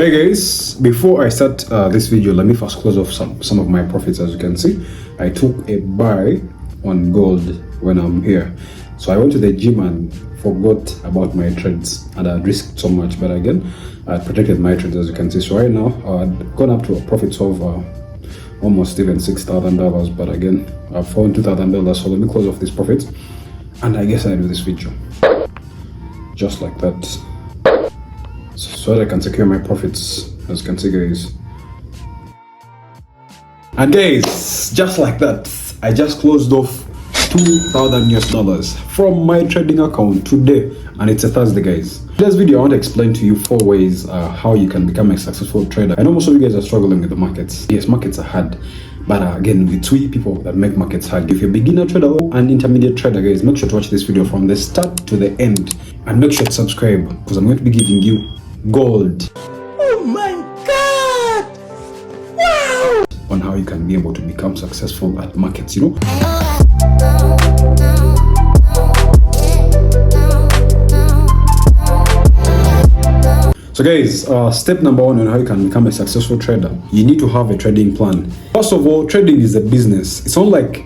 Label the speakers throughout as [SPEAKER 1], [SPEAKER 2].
[SPEAKER 1] Hey guys, before I start this video, let me first close off some of my profits. As you can see, I took a buy on gold when I'm here. So I went to the gym and forgot about my trades, and I risked so much, but again I protected my trades, as you can see. So right now I've gone up to a profits of almost even $6,000, but again I've found $2,000. So let me close off these profits, and I guess I do this video just like that, so that I can secure my profits, as you can see, guys. And guys, just like that, I just closed off $2,000 from my trading account today, and it's a Thursday, guys. In this video I want to explain to you 4 ways how you can become a successful trader. I know most of you guys are struggling with the markets. Yes, markets are hard, but again, it's we people that make markets hard. If you're a beginner trader or an intermediate trader, guys, make sure to watch this video from the start to the end, and make sure to subscribe, because I'm going to be giving you gold.
[SPEAKER 2] Oh my god! Wow!
[SPEAKER 1] On how you can be able to become successful at markets, you know. So guys, step number 1 on how you can become a successful trader, you need to have a trading plan. First of all, trading is a business. It's not like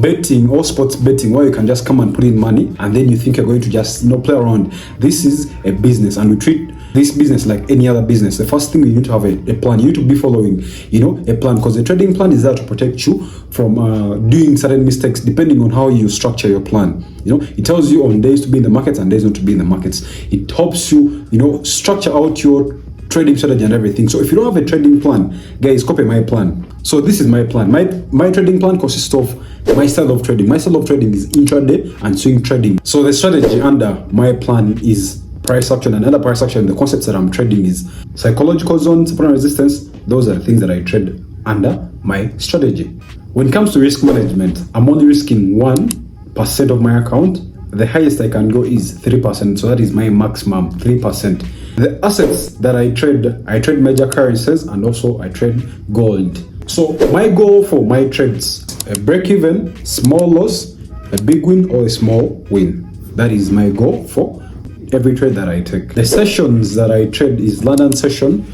[SPEAKER 1] betting or sports betting where you can just come and put in money and then you think you're going to just play around. This is a business, and we treat this business like any other business. The first thing, you need to have a plan. You need to be following a plan, because the trading plan is there to protect you from doing certain mistakes depending on how you structure your plan. It tells you on days to be in the markets and days not to be in the markets. It helps you structure out your trading strategy and everything. So if you don't have a trading plan, guys, copy my plan. So this is my plan. My trading plan consists of my style of trading. My style of trading is intraday and swing trading. So the strategy under my plan is price action, and under price action, the concepts that I'm trading is psychological zone, support and resistance. Those are the things that I trade under my strategy. When it comes to risk management, I'm only risking 1% of my account. The highest I can go is 3%, so that is my maximum, 3%. The assets that I trade major currencies, and also I trade gold. So my goal for my trades, a break even, small loss, a big win, or a small win. That is my goal for every trade that I take. The sessions that I trade is London session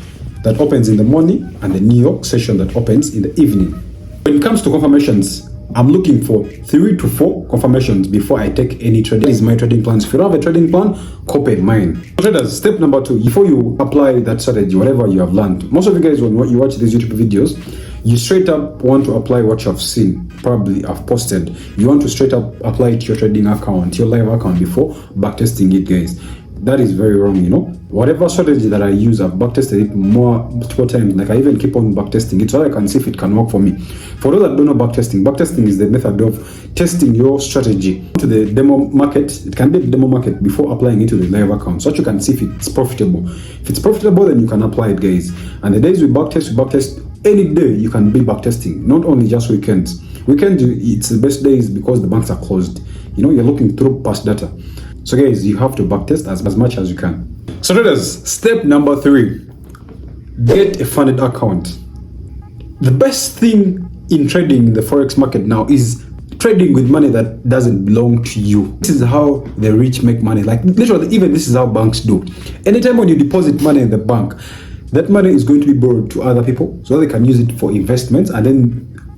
[SPEAKER 1] that opens in the morning and the New York session that opens in the evening. When it comes to confirmations, I'm looking for 3 to 4 confirmations before I take any trade. That is my trading plans. If you don't have a trading plan, copy mine. Traders, step number 2, before you apply that strategy, whatever you have learned, most of you guys, when you watch these YouTube videos, you straight up want to apply what you have seen, probably I've posted. You want to straight up apply it to your trading account, your live account, before backtesting it, guys. That is very wrong. Whatever strategy that I use, I've backtested it multiple times. Like, I even keep on backtesting it so I can see if it can work for me. For those that don't know backtesting is the method of testing your strategy to the demo market. It can be the demo market before applying it to the live account, so that you can see if it's profitable. If it's profitable, then you can apply it, guys. And the days we backtest any day. You can be backtesting, not only just weekends. Weekends, it's the best days because the banks are closed. You're looking through past data. So guys, you have to backtest as much as you can. So traders, step number 3, get a funded account. The best thing in trading in the Forex market now is trading with money that doesn't belong to you. This is how the rich make money. Like, literally, even this is how banks do. Anytime when you deposit money in the bank, that money is going to be borrowed to other people so they can use it for investments, and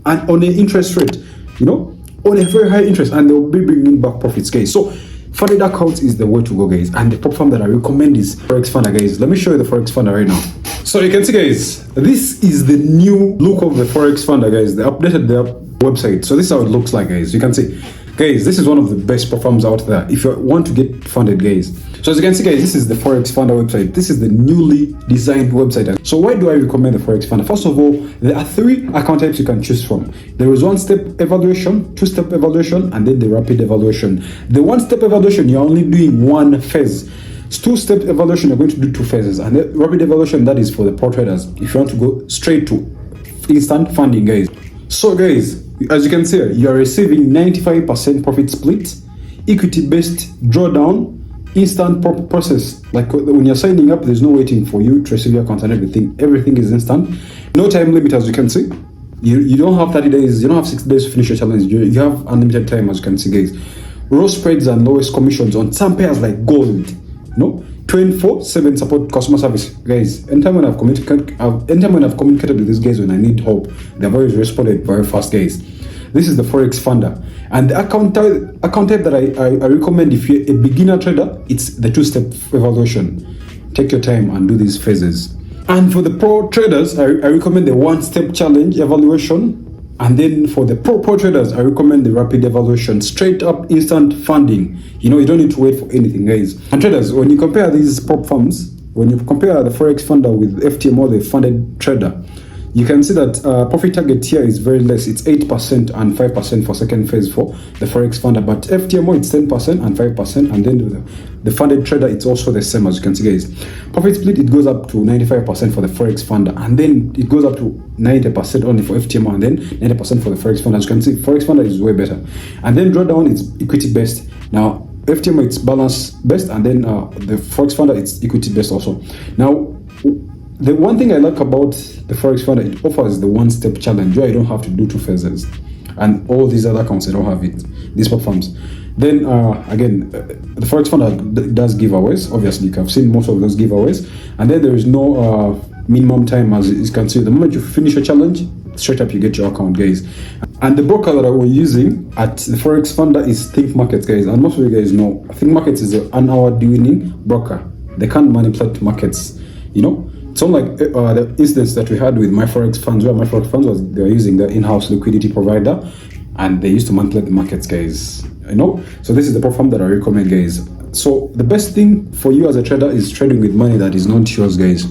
[SPEAKER 1] on an interest rate, on a very high interest, and they'll be bringing back profits, guys. So funded accounts is the way to go, guys. And the platform that I recommend is Forex Funder, guys. Let me show you the Forex Funder right now. So you can see, guys, this is the new look of the Forex Funder, guys. They updated their website. So this is how it looks like, guys. You can see, guys, this is one of the best platforms out there if you want to get funded, guys. So as you can see, guys, this is the Forex Funder website. This is the newly designed website. So why do I recommend the Forex Funder? First of all, there are 3 account types you can choose from. There is 1-step evaluation, 2-step evaluation, and then the rapid evaluation. The 1-step evaluation, you're only doing 1 phase. 2-step evaluation, you're going to do 2 phases. And the rapid evaluation, that is for the pro traders, if you want to go straight to instant funding, guys. So guys, as you can see, you are receiving 95% profit split, equity-based drawdown, instant process. Like, when you're signing up, there's no waiting for you to receive your account and everything. Everything is instant. No time limit, as you can see. You don't have 30 days, you don't have 60 days to finish your challenge. You have unlimited time, as you can see, guys. Raw spreads and lowest commissions on some pairs like gold. 24/7 support customer service, guys. Anytime when I've communicated with these guys when I need help, they've always responded very fast, guys. This is the Forex Funder, and the account type that I recommend if you're a beginner trader, it's the 2-step evaluation. Take your time and do these phases. And for the pro traders, I recommend the 1-step challenge evaluation. And then for the pro traders, I recommend the rapid evaluation, straight up instant funding. You don't need to wait for anything, guys. And traders, when you compare these prop firms, when you compare the Forex Funder with FTMO, the funded trader, you can see that profit target here is very less. It's 8% and 5% for second phase for the Forex Funder. But FTMO, it's 10% and 5%. And then the funded trader, it's also the same, as you can see, guys. Profit split, it goes up to 95% for the Forex Funder. And then it goes up to 90% only for FTMO. And then 90% for the Forex Funder. As you can see, Forex Funder is way better. And then drawdown, it's equity based. Now, FTMO, it's balance based. And then the Forex Funder, it's equity based also. Now, the one thing I like about the Forex Funder, it offers the 1-step challenge where you don't have to do 2 phases. And all these other accounts, they don't have it, these platforms. Then again, the Forex Funder does giveaways. Obviously, you have seen most of those giveaways. And then there is no minimum time, as you can see. The moment you finish a challenge, straight up you get your account, guys. And the broker that we're using at the Forex Funder is Think Markets, guys. And most of you guys know, Think Markets is an hour winning broker. They can't manipulate markets, It's unlike the instance that we had with My Forex Funds, where My Forex Funds they're using the in-house liquidity provider, and they used to manipulate the markets, guys. So this is the platform that I recommend, guys. So the best thing for you as a trader is trading with money that is not yours, guys.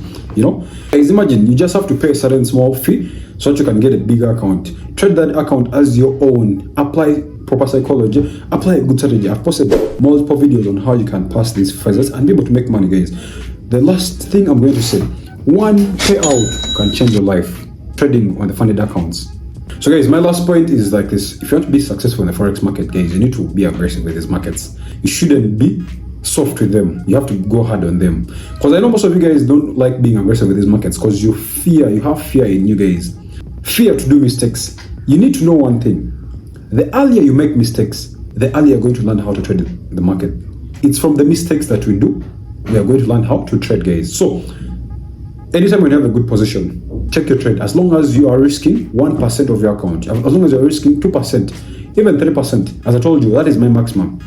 [SPEAKER 1] Guys, imagine you just have to pay a certain small fee so that you can get a bigger account. Trade that account as your own. Apply proper psychology. Apply a good strategy. I've posted multiple videos on how you can pass these phases and be able to make money, guys. The last thing I'm going to say, one payout can change your life trading on the funded accounts. So guys, my last point is like this. If you want to be successful in the Forex market, guys, you need to be aggressive with these markets. You shouldn't be soft with them. You have to go hard on them. Because I know most of you guys don't like being aggressive with these markets because you have fear in you guys. Fear to do mistakes. You need to know one thing. The earlier you make mistakes, the earlier you're going to learn how to trade the market. It's from the mistakes that we do, we are going to learn how to trade, guys. So anytime when you have a good position, check your trade. As long as you are risking 1% of your account, as long as you're risking 2%, even 3%, as I told you, that is my maximum.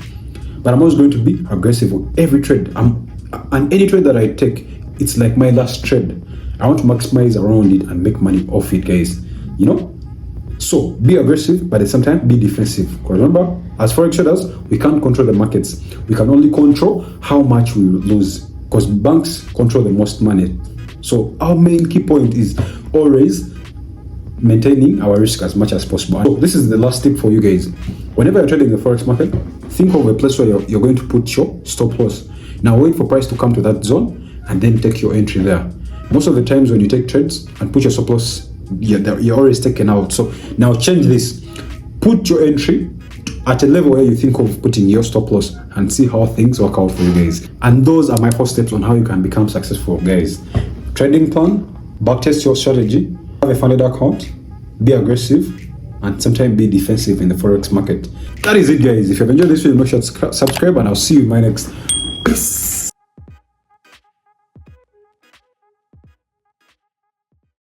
[SPEAKER 1] But I'm always going to be aggressive on every trade. And any trade that I take, it's like my last trade. I want to maximize around it and make money off it, guys. So be aggressive, but at the same time be defensive. Because remember, as Forex traders, we can't control the markets. We can only control how much we lose, because banks control the most money. So our main key point is always maintaining our risk as much as possible. So this is the last tip for you guys. Whenever you're trading the Forex market, think of a place where you're going to put your stop loss. Now wait for price to come to that zone and then take your entry there. Most of the times when you take trades and put your stop loss, you're always taken out. So now change this. Put your entry at a level where you think of putting your stop loss and see how things work out for you guys. And those are my 4 steps on how you can become successful, guys. Trading plan, backtest your strategy, have a funded account, be aggressive, and sometimes be defensive in the Forex market. That is it, guys. If you've enjoyed this video, make sure to subscribe, and I'll see you in my next. Peace.